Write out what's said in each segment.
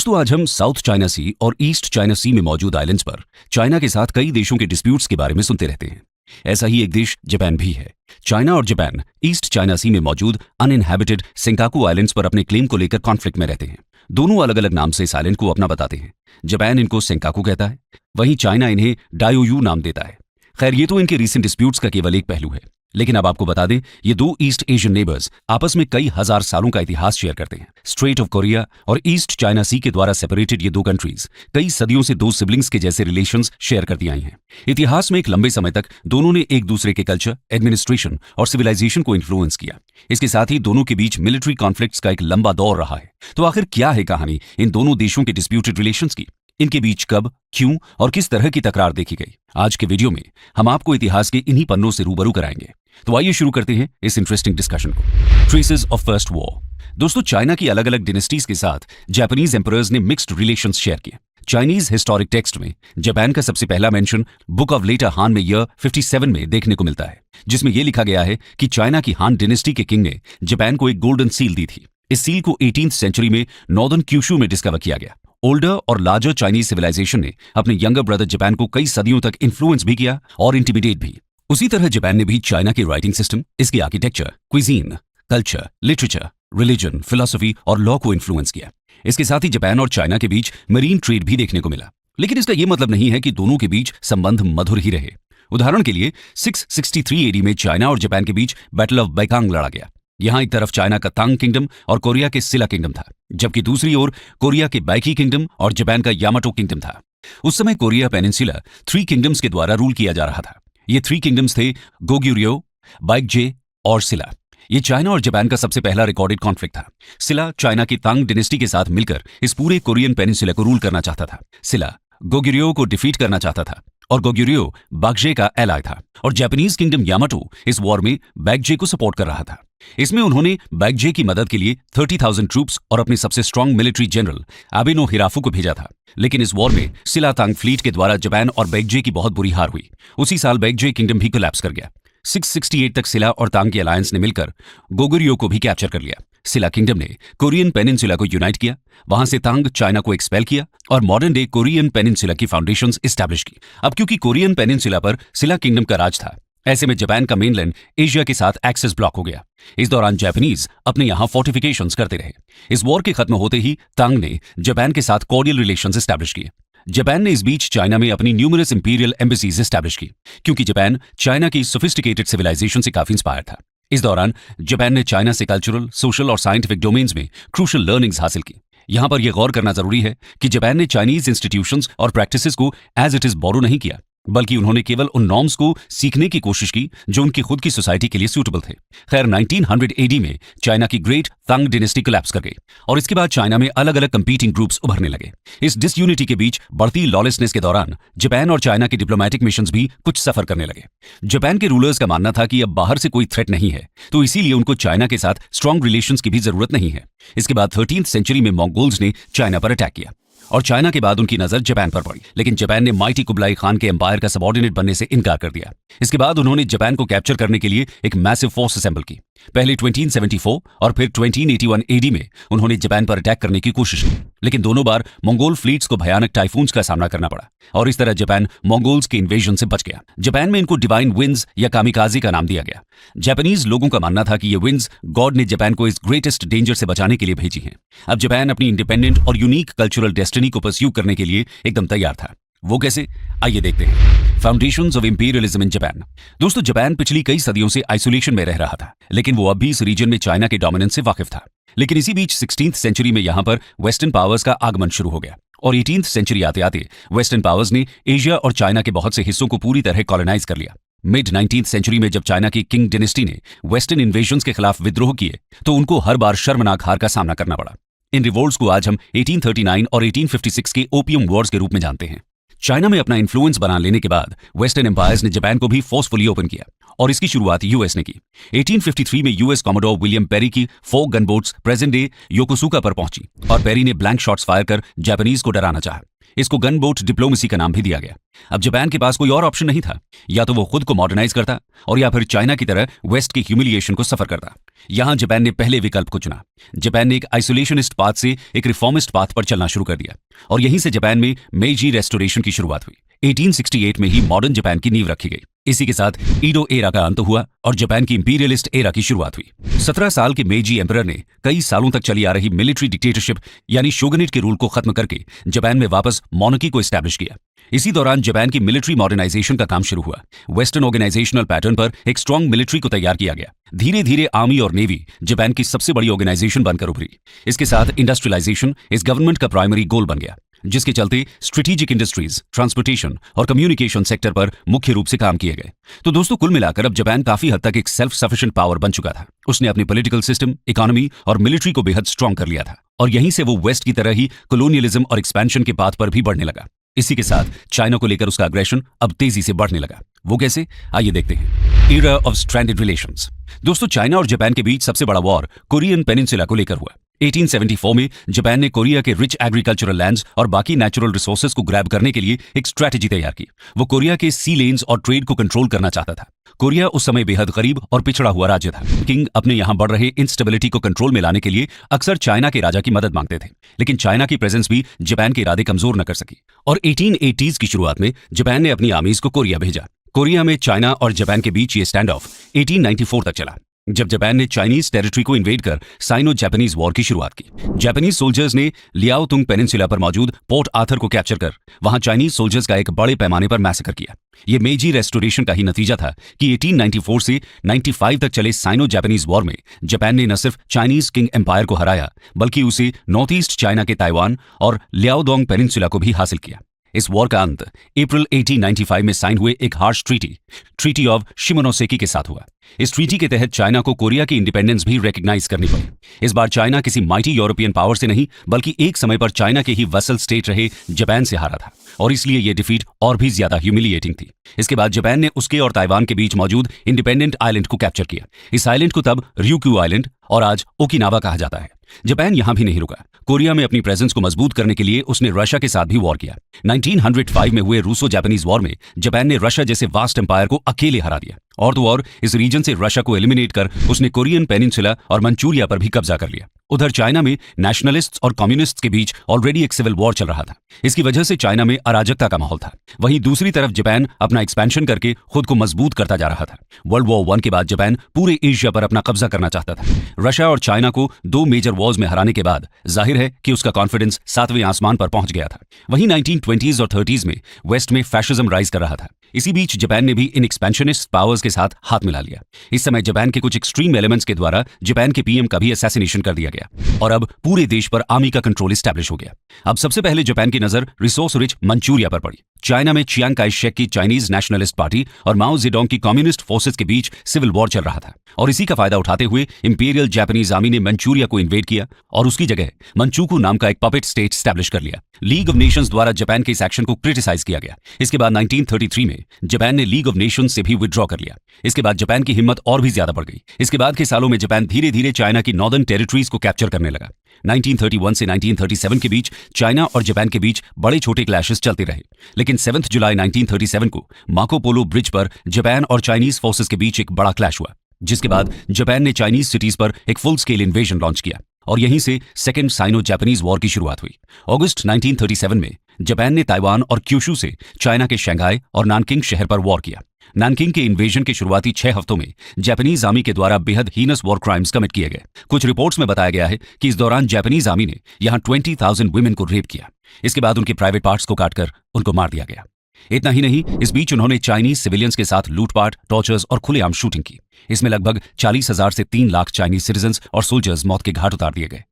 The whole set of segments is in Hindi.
दोस्तों आज हम साउथ चाइना सी और ईस्ट चाइना सी में मौजूद आइलैंड्स पर चाइना के साथ कई देशों के डिस्प्यूट्स के बारे में सुनते रहते हैं। ऐसा ही एक देश जापान भी है। चाइना और जापान ईस्ट चाइना सी में मौजूद अनइनहैबिटेड सेंकाकू आइलैंड्स पर अपने क्लेम को लेकर कॉन्फ्लिक्ट में रहते हैं। दोनों अलग अलग नाम से इस आइलैंड को अपना बताते हैं। जापान इनको सेंकाकू कहता है, वहीं चाइना इन्हें डायोयू नाम देता है। खैर ये तो इनके रीसेंट डिस्प्यूट्स का केवल एक पहलू है, लेकिन अब आपको बता दें ये दो ईस्ट एशियन नेबर्स आपस में कई हजार सालों का इतिहास शेयर करते हैं। स्ट्रेट ऑफ कोरिया और ईस्ट चाइना सी के द्वारा सेपरेटेड ये दो कंट्रीज कई सदियों से दो सिबलिंग्स के जैसे रिलेशंस शेयर करती आई हैं। इतिहास में एक लंबे समय तक दोनों ने एक दूसरे के कल्चर, एडमिनिस्ट्रेशन और सिविलाइजेशन को इन्फ्लुएंस किया। इसके साथ ही दोनों के बीच मिलिट्री कॉन्फ्लिक्ट्स का एक लंबा दौर रहा है। तो आखिर क्या है कहानी इन दोनों देशों के डिस्प्यूटेड रिलेशंस की? इनके बीच कब, क्यों और किस तरह की तकरार देखी गई? आज के वीडियो में हम आपको इतिहास के इन्हीं पन्नों से रूबरू कराएंगे। तो आइए शुरू करते हैं इस इंटरेस्टिंग डिस्कशन को। Traces of first war. दोस्तों चाइना की अलग अलग डिनेस्टीज के साथ जापानीज एम्परर्स ने मिक्स्ड रिलेशंस शेयर किए। चाइनीज हिस्टोरिक टेक्स्ट में जापान का सबसे पहला मेंशन बुक ऑफ लेटर हान में ईयर 57 में देखने को मिलता है, जिसमें यह लिखा गया है कि चाइना की हान डिनेस्टी के किंग ने जापान को एक गोल्डन सील दी थी। इस सील को 18th सेंचुरी में नॉर्दर्न क्यूशू में डिस्कवर किया गया। ओल्डर और लार्जर चाइनीज सिविलाइजेशन ने अपने यंगर ब्रदर जापान को कई सदियों तक इन्फ्लुएंस भी किया और इंटिमिडेट भी। उसी तरह जापान ने भी चाइना की राइटिंग सिस्टम, इसकी architecture, cuisine, culture, literature, religion, philosophy और लॉ को इन्फ्लुएंस किया। इसके साथ ही जापान और चाइना के बीच मरीन ट्रेड भी देखने को मिला। लेकिन इसका यह मतलब नहीं है कि दोनों के बीच संबंध मधुर ही रहे। उदाहरण के लिए 663 एडी में चाइना और जापान के बीच बैटल ऑफ बैकांग लड़ा गया। यहां एक तरफ चाइना का तांग किंगडम और कोरिया के सिला किंगडम था, जबकि दूसरी ओर कोरिया के बैकी किंगडम और जापान का यामाटो किंगडम था। उस समय कोरिया पेनिनसुला 3 किंगडम्स के द्वारा रूल किया जा रहा था। ये 3 किंगडम्स थे गोग्युरियो, बाइकजे और सिला। ये चाइना और जापान का सबसे पहला रिकॉर्डेड कॉन्फ्लिक्ट था। सिला चाइना की तांग डिनेस्टी के साथ मिलकर इस पूरे कोरियन पेनिनसुला को रूल करना चाहता था। सिला गोग्युरियो को डिफीट करना चाहता था और गोग्युरियो बागजे का एलाय था, और जापानीज किंगडम यामाटो इस वॉर में बैकजे को सपोर्ट कर रहा था। इसमें उन्होंने बैकजे की मदद के लिए 30,000 ट्रूप्स और अपने सबसे स्ट्रांग मिलिट्री जनरल आबेनो हिराफू को भेजा था। लेकिन इस वॉर में सिला तांग फ्लीट के द्वारा जापान और बैकजे की बहुत बुरी हार हुई। उसी साल बैकजे किंगडम भी कोलैप्स कर गया। 668 तक सिला और तांग की अलायंस ने मिलकर गोगुरियो को भी कैप्चर कर लिया। सिला किंगडम ने कोरियन पेनिनसुला को यूनाइट किया, वहां से तांग चाइना को एक्सपेल किया और मॉडर्न डे कोरियन पेनिनसुला की फाउंडेशंस एस्टैब्लिश की। अब क्योंकि कोरियन पेनिनसुला पर सिला किंगडम का राज था, ऐसे में जापान का मेनलैंड एशिया के साथ एक्सेस ब्लॉक हो गया। इस दौरान जापानीज अपने यहां फोर्टिफिकेशंस करते रहे। इस वॉर के खत्म होते ही तांग ने जापान के साथ कॉर्डियल रिलेशंस एस्टैब्लिश किए। जापान ने इस बीच चाइना में अपनी न्यूमरस इंपीरियल एम्बेसीज एस्टैब्लिश की, क्योंकि जापान चाइना की सोफिस्टिकेटेड सिविलाइजेशन से काफी इंस्पायर था। इस दौरान जापान ने चाइना से कल्चरल, सोशल और साइंटिफिक डोमेन्स में क्रूशियल लर्निंग्स हासिल की। यहां पर यह गौर करना जरूरी है कि जापान ने चाइनीज इंस्टीट्यूशंस और प्रैक्टिसेस को एज इट इज बोरो नहीं किया, बल्कि उन्होंने केवल उन नॉर्म्स को सीखने की कोशिश की जो उनकी खुद की सोसाइटी के लिए सूटेबल थे। खैर 1900 एडी में चाइना की ग्रेट तांग डिनेस्टी कोलैप्स कर गई और इसके बाद चाइना में अलग अलग कंपीटिंग ग्रुप्स उभरने लगे। इस डिसयूनिटी के बीच बढ़ती लॉलेसनेस के दौरान जापान और चाइना के डिप्लोमैटिक मिशंस भी कुछ सफर करने लगे। जापान के रूलर्स का मानना था कि अब बाहर से कोई थ्रेट नहीं है, तो इसीलिए उनको चाइना के साथ स्ट्रॉन्ग रिलेशंस की भी जरूरत नहीं है। इसके बाद 13th सेंचुरी में मंगोल्स ने चाइना पर अटैक किया और चाइना के बाद उनकी नजर जापान पर पड़ी। लेकिन जापान ने माइटी कुबलाई खान के एम्पायर का सबऑर्डिनेट बनने से इनकार कर दिया। इसके बाद उन्होंने जापान को कैप्चर करने के लिए एक मैसिव फोर्स असेंबल की। पहले 1274 और फिर 1281 एडी में उन्होंने जापान पर अटैक करने की कोशिश की, लेकिन दोनों बार मंगोल फ्लीट्स को भयानक टाइफून्स का सामना करना पड़ा और इस तरह जापान मंगोल्स के इन्वेजन से बच गया। जापान में इनको डिवाइन विंड्स या कामिकाजे का नाम दिया गया। जापानीज लोगों का मानना था कि ये विंड्स गॉड ने जापान को इस ग्रेटेस्ट डेंजर से बचाने के लिए भेजी हैं। अब जापान अपनी इंडिपेंडेंट और यूनिक कल्चरल डेस्टिनी को परस्यू करने के लिए एकदम तैयार था। वो कैसे, आइए देखते हैं। Foundations of imperialism in Japan. दोस्तों जापान पिछली कई सदियों से आइसोलेशन में रह रहा था, लेकिन वो अब भी इस रीजन में चाइना के डोमिनेंस से वाकिफ था। लेकिन इसी बीच 16th सेंचुरी में यहां पर वेस्टर्न पावर्स का आगमन शुरू हो गया और 18th सेंचुरी आते आते वेस्टर्न पावर्स ने एशिया और चाइना के बहुत से हिस्सों को पूरी तरह कॉलोनाइज कर लिया। मिड 19th सेंचुरी में जब चाइना की किंग डिनेस्टी ने वेस्टर्न इन्वेजन्स के खिलाफ विद्रोह किए, तो उनको हर बार शर्मनाक हार का सामना करना पड़ा। इन रिवोल्ट्स को आज हम 1839 और 1856 के ओपियम वॉर्स के रूप में जानते हैं। चाइना में अपना इन्फ्लुएंस बना लेने के बाद वेस्टर्न एम्पायर्स ने जापान को भी फोर्सफुली ओपन किया और इसकी शुरुआत यूएस ने की। 1853 में यूएस कॉमोडोर विलियम पेरी की 4 गनबोट्स प्रेजेंट डे योकोसुका पर पहुंची और पेरी ने ब्लैंक शॉट्स फायर कर जापानीज को डराना चाहा। इसको गन बोट डिप्लोमेसी का नाम भी दिया गया। अब जापान के पास कोई और ऑप्शन नहीं था, या तो वो खुद को मॉडर्नाइज करता और या फिर चाइना की तरह वेस्ट की ह्यूमिलिएशन को सफर करता। यहां जापान ने पहले विकल्प को चुना। जापान ने एक आइसोलेशनिस्ट पाथ से एक रिफॉर्मिस्ट पाथ पर चलना शुरू कर दिया और यहीं से जापान में मेइजी रेस्टोरेशन की शुरुआत हुई। 1868 में ही मॉडर्न जापान की नींव रखी गई। इसी के साथ ईडो एरा का अंत हुआ और जापान की इंपीरियलिस्ट एरा की शुरुआत हुई। 17 साल के मेइजी एम्परर ने कई सालों तक चली आ रही मिलिट्री डिक्टेटरशिप यानी शोगुनेट के रूल को खत्म करके जापान में वापस मोनार्की को एस्टैब्लिश किया। इसी दौरान जापान की मिलिट्री मॉडर्नाइजेशन का काम शुरू हुआ। वेस्टर्न ऑर्गेनाइजेशनल पैटर्न पर एक स्ट्रांग मिलिट्री को तैयार किया गया। धीरे धीरे आर्मी और नेवी जापान की सबसे बड़ी ऑर्गेनाइजेशन बनकर उभरी। इसके साथ इंडस्ट्रियलाइजेशन इस गवर्नमेंट का प्राइमरी गोल बन गया, जिसके चलते स्ट्रेटेजिक इंडस्ट्रीज, ट्रांसपोर्टेशन और कम्युनिकेशन सेक्टर पर मुख्य रूप से काम किए गए। तो दोस्तों, कुल मिलाकर अब जापान काफी हद तक एक सेल्फ सफिशिएंट पावर बन चुका था। उसने अपनी पॉलिटिकल सिस्टम, इकोनॉमी और मिलिट्री को बेहद स्ट्रांग कर लिया था और यहीं से वो वेस्ट की तरह ही कॉलोनियलिज्म और एक्सपेंशन के पाथ पर भी बढ़ने लगा। इसी के साथ चाइना को लेकर उसका अग्रेशन अब तेजी से बढ़ने लगा। वो कैसे, आइए देखते हैं। Era of stranded relations. दोस्तों, चाइना और जापान के बीच सबसे बड़ा वॉर कोरियन पेनिनसुला को लेकर हुआ। 1874 में जापान ने कोरिया के रिच एग्रीकल्चरल लैंड्स और बाकी नेचुरल रिसोर्सेज को ग्रैब करने के लिए एक स्ट्रैटेजी तैयार की। वो कोरिया के सी लेन्स और ट्रेड को कंट्रोल करना चाहता था। कोरिया उस समय बेहद गरीब और पिछड़ा हुआ राज्य था। किंग अपने यहां बढ़ रहे इंस्टेबिलिटी को कंट्रोल में लाने के लिए अक्सर चाइना के राजा की मदद मांगते थे, लेकिन चाइना की प्रेजेंस भी जापान के इरादे कमजोर न कर सकी और 1880s की शुरुआत में जापान ने अपनी आर्मीज को कोरिया भेजा। कोरिया में चाइना और जापान के बीच ये स्टैंड ऑफ 1894 तक चला, जब जापान ने चाइनीज टेरिटरी को इन्वेड कर साइनो जापानीज वॉर की शुरुआत की। जापानीज सोल्जर्स ने लियाओतुंग पेनिनसुला पर मौजूद पोर्ट आर्थर को कैप्चर कर वहां चाइनीज सोल्जर्स का एक बड़े पैमाने पर मैसेकर किया। ये मेइजी रेस्टोरेशन का ही नतीजा था कि 1894 से 95 तक चले साइनो जापानीज वॉर में जापान ने न सिर्फ चाइनीज किंग एम्पायर को हराया, बल्कि उसे नॉर्थ ईस्ट चाइना के ताइवान और लियाओडोंग पेनिनसुला को भी हासिल किया। इस वॉर का अंत अप्रैल 1895 में साइन हुए एक हार्श ट्रीटी ऑफ शिमोनोसेकी के साथ हुआ। इस ट्रीटी के तहत चाइना को कोरिया की इंडिपेंडेंस भी रिकॉग्नाइज करनी पड़ी। इस बार चाइना किसी माइटी यूरोपियन पावर से नहीं, बल्कि एक समय पर चाइना के ही वसल स्टेट रहे जापान से हारा था और इसलिए यह डिफीट और भी ज्यादा ह्यूमिलिएटिंग थी। इसके बाद जापान ने उसके और ताइवान के बीच मौजूद इंडिपेंडेंट आइलैंड को कैप्चर किया। इस आइलैंड को तब ryukyu आइलैंड और आज ओकिनावा कहा जाता है। जापान यहां भी नहीं रुका। कोरिया में अपनी प्रेजेंस को मजबूत करने के लिए उसने रशिया के साथ भी वॉर किया। 1905 में हुए रूसो जापानीज वॉर में जापान ने रशिया जैसे वास्ट एम्पायर को अकेले हरा दिया और तो और इस रीजन से रशिया को एलिमिनेट कर उसने कोरियन पेनिनसुला और मंचूरिया पर भी कब्जा कर लिया। उधर चाइना में नेशनलिस्ट्स और कम्युनिस्ट्स के बीच ऑलरेडी एक सिविल वॉर चल रहा था। इसकी वजह से चाइना में अराजकता का माहौल था। वहीं दूसरी तरफ जापान अपना एक्सपेंशन करके खुद को मजबूत करता जा रहा था। वर्ल्ड वॉर 1 के बाद जापान पूरे एशिया पर अपना कब्जा करना चाहता था। रशिया और चाइना को 2 मेजर वॉर्स में हराने के बाद जाहिर है कि उसका कॉन्फिडेंस 7वें आसमान पर पहुंच गया था। वहीं 1920s और 30s में वेस्ट में फैशिज्म राइज कर रहा था। इसी बीच जापान ने भी इन एक्सपेंशनिस्ट पावर्स के साथ हाथ मिला लिया। इस समय जापान के कुछ एक्सट्रीम एलिमेंट्स के द्वारा जापान के पीएम का भी असैसिनेशन कर दिया गया और अब पूरे देश पर आर्मी का कंट्रोल एस्टैब्लिश हो गया। अब सबसे पहले जापान की नजर रिसोर्स रिच मंचूरिया पर पड़ी। चाइना में चियांग काई शेक की चाइनीज नेशनलिस्ट पार्टी और माओ जेडोंग की कम्युनिस्ट फोर्सेस के बीच सिविल वॉर चल रहा था और इसी का फायदा उठाते हुए इंपीरियल जापानीज आर्मी ने मंचूरिया को इन्वेड किया और उसकी जगह मंचूकू नाम का एक पपेट स्टेट एस्टैब्लिश कर लिया। लीग ऑफ नेशंस द्वारा जापान के इस एक्शन को क्रिटिसाइज किया गया। इसके बाद 1933 में जापान ने लीग ऑफ नेशंस से भी विथड्रॉ कर लिया। इसके बाद जापान की हिम्मत और भी ज्यादा बढ़ गई। इसके बाद के सालों में जापान धीरे धीरे चाइना की नॉर्दर्न टेरिटरीज को कैप्चर करने लगा। 1931 से 1937 के बीच चाइना और जापान के बीच बड़े छोटे क्लैशेस चलते रहे, लेकिन 7 जुलाई 1937 को मार्को पोलो ब्रिज पर जापान और चाइनीज फोर्सेस के बीच एक बड़ा क्लैश हुआ, जिसके बाद जापान ने चाइनीज सिटीज पर एक फुल स्केल इन्वेजन लॉन्च किया और यहीं से सेकेंड साइनो जापानीज वॉर की शुरुआत हुई। अगस्त 1937 में जापान ने ताइवान और क्यूशू से चाइना के शंघाई और नानकिंग शहर पर वॉर किया। नानकिंग के इन्वेजन के शुरुआती 6 हफ्तों में जापानीज आर्मी के द्वारा बेहद हीनस वॉर क्राइम्स कमिट किए गए। कुछ रिपोर्ट्स में बताया गया है कि इस दौरान जापानीज आर्मी ने यहां 20,000 वुमेन को रेप किया। इसके बाद उनके प्राइवेट पार्ट्स को काटकर उनको मार दिया गया। इतना ही नहीं, इस बीच उन्होंने चाइनीज सिविलियंस के साथ लूटपाट, टॉर्चर्स और खुलेआम शूटिंग की। इसमें लगभग 40,000 से 3 लाख चाइनीज सिटीजन्स और सोल्जर्स मौत के घाट उतार दिए गए।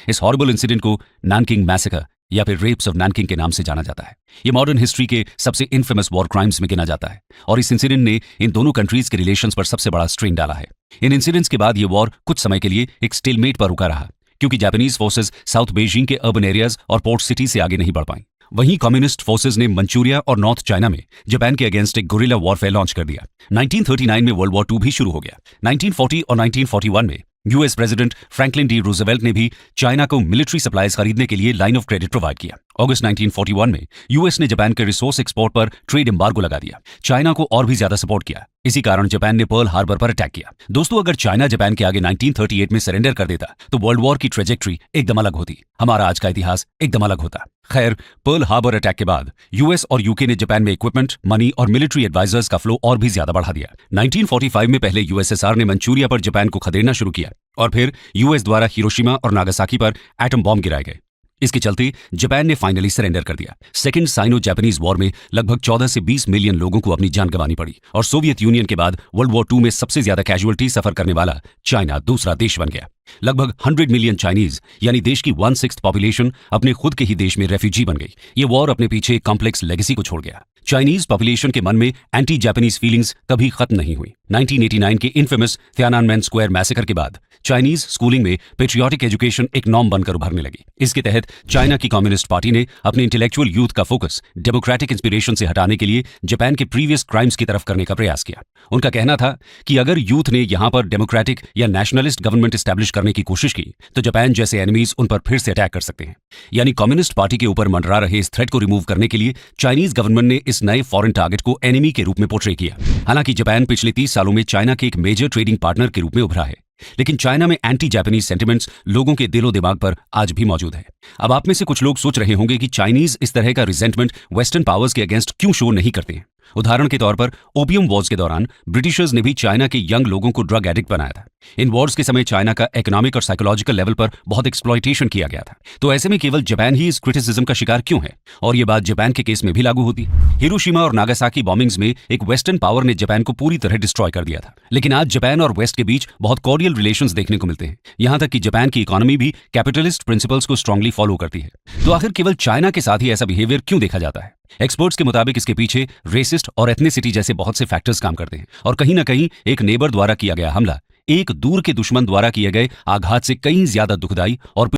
इस हॉरिबल इंसिडेंट को नानकिंग मैसेकर या फिर रेप्स ऑफ नानकिंग के नाम से जाना जाता है। ये मॉडर्न हिस्ट्री के सबसे इनफेमस वॉर क्राइम्स में गिना जाता है और इस इंसिडेंट ने इन दोनों कंट्रीज के रिलेशंस पर सबसे बड़ा स्ट्रेन डाला है। इन इंसिडेंट्स के बाद ये वॉर कुछ समय के लिए एक स्टेलमेट पर रुका रहा, क्योंकि जापानीज फोर्सेस साउथ बीजिंग के अर्बन एरियाज और पोर्ट सिटी से आगे नहीं बढ़ पाई वहीं कम्युनिस्ट फोर्सेज ने मंचूरिया और नॉर्थ चाइना में जापान के अगेंस्ट एक गुरिल्ला वॉरफेयर लॉन्च कर दिया। 1939 में वर्ल्ड वॉर II भी शुरू हो गया। 1940 और 1941 में US president Franklin D Roosevelt ने भी चाइना को मिलिट्री सप्लाईज खरीदने के लिए लाइन ऑफ क्रेडिट प्रोवाइड किया। अगस्त 1941 में यूएस ने जापान के रिसोर्स एक्सपोर्ट पर ट्रेड एम्बार्गो लगा दिया, चाइना को और भी ज्यादा सपोर्ट किया। इसी कारण जापान ने पर्ल हार्बर पर अटैक किया। दोस्तों, अगर चाइना जापान के आगे 1938 में सरेंडर कर देता तो वर्ल्ड वॉर की ट्रेजेक्ट्री एकदम अलग होती, हमारा आज का इतिहास एकदम अलग होता। खैर, पर्ल हार्बर अटैक के बाद यूएस और यूके ने जापान में इक्विपमेंट, मनी और मिलिट्री एडवाइजर्स का फ्लो और भी ज्यादा बढ़ा दिया। 1945 में पहले यूएसएसआर ने मंचूरिया पर जापान को खदेड़ना शुरू किया और फिर यूएस द्वारा हिरोशिमा और नागासाकी पर एटम बॉम्ब गिराए गए। इसके चलते जापान ने फाइनली सरेंडर कर दिया। सेकेंड साइनो जापानीज वॉर में लगभग 14 से 20 मिलियन लोगों को अपनी जान गंवानी पड़ी और सोवियत यूनियन के बाद वर्ल्ड वॉर II में सबसे ज्यादा कैजुअलिटी सफर करने वाला चाइना दूसरा देश बन गया। लगभग 100 मिलियन चाइनीज यानी देश की 1/6 पॉपुलेशन अपने खुद के ही देश में रेफ्यूजी बन गई। ये वॉर अपने पीछे एक कॉम्प्लेक्स लेगेसी को छोड़ गया। चाइनीज पॉपुलेशन के मन में एंटी जापानीज फीलिंग्स कभी खत्म नहीं हुई। 1989 के इनफेमस तियाननमेन स्क्वायर मैसेकर के बाद चाइनीज स्कूलिंग में पेट्रियाटिक एजुकेशन एक नॉर्म बनकर उभरने लगी। इसके तहत चाइना की कम्युनिस्ट पार्टी ने अपने इंटेलेक्चुअल यूथ का फोकस डेमोक्रेटिक इंस्पिरेशन से हटाने के लिए जापान के प्रीवियस क्राइम्स की तरफ करने का प्रयास किया। उनका कहना था कि अगर यूथ ने यहां पर डेमोक्रेटिक या नेशनलिस्ट गवर्नमेंट एस्टैब्लिश करने की कोशिश की तो जापान जैसे एनिमीज उन पर फिर से अटैक कर सकते हैं। यानी कम्युनिस्ट पार्टी के ऊपर मंडरा रहे इस थ्रेट को रिमूव करने के लिए चाइनीज गवर्नमेंट ने इस नए फॉरेन टारगेट को एनिमी के रूप में पोर्ट्रे किया। हालांकि जापान पिछले 30 सालों में चाइना के एक मेजर ट्रेडिंग पार्टनर के रूप में उभरा है, लेकिन चाइना में एंटी जापानीज सेंटिमेंट्स लोगों के दिलो दिमाग पर आज भी मौजूद है। अब आप में से कुछ लोग सोच रहे होंगे कि चाइनीज इस तरह का रिजेंटमेंट वेस्टर्न पावर्स के अगेंस्ट क्यों शो नहीं करते हैं। उदाहरण के तौर पर ओपियम वॉर्स के दौरान ब्रिटिशर्स ने भी चाइना के यंग लोगों को ड्रग एडिक्ट बनाया था। इन वॉर्स के समय चाइना का इकोनॉमिक और साइकोलॉजिकल लेवल पर बहुत एक्सप्लॉयटेशन किया गया था। तो ऐसे में केवल जापान ही इस क्रिटिसिज्म का शिकार क्यों है? और ये बात जापान के केस में भी लागू होती है। हिरोशिमा और नागासाकी बॉम्बिंग्स में एक वेस्टर्न पावर ने जापान को पूरी तरह डिस्ट्रॉय कर दिया था, लेकिन आज जापान और वेस्ट के बीच बहुत कॉर्डियल रिलेशंस देखने को मिलते हैं। यहां तक कि जापान की इकोनॉमी भी कैपिटलिस्ट प्रिंसिपल्स को स्ट्रांगली फॉलो करती है। तो आखिर केवल चाइना के साथ ही ऐसा बिहेवियर क्यों देखा जाता है? एक्सपर्ट्स के मुताबिक इसके पीछे रेसिस्ट और एथनिसिटी जैसे बहुत से फैक्टर्स काम करते हैं और कहीं ना कहीं एक नेबर द्वारा किया गया हमला एक दूर के दुश्मन द्वारा किए गए आघात से कहीं ज्यादा दुखदाई और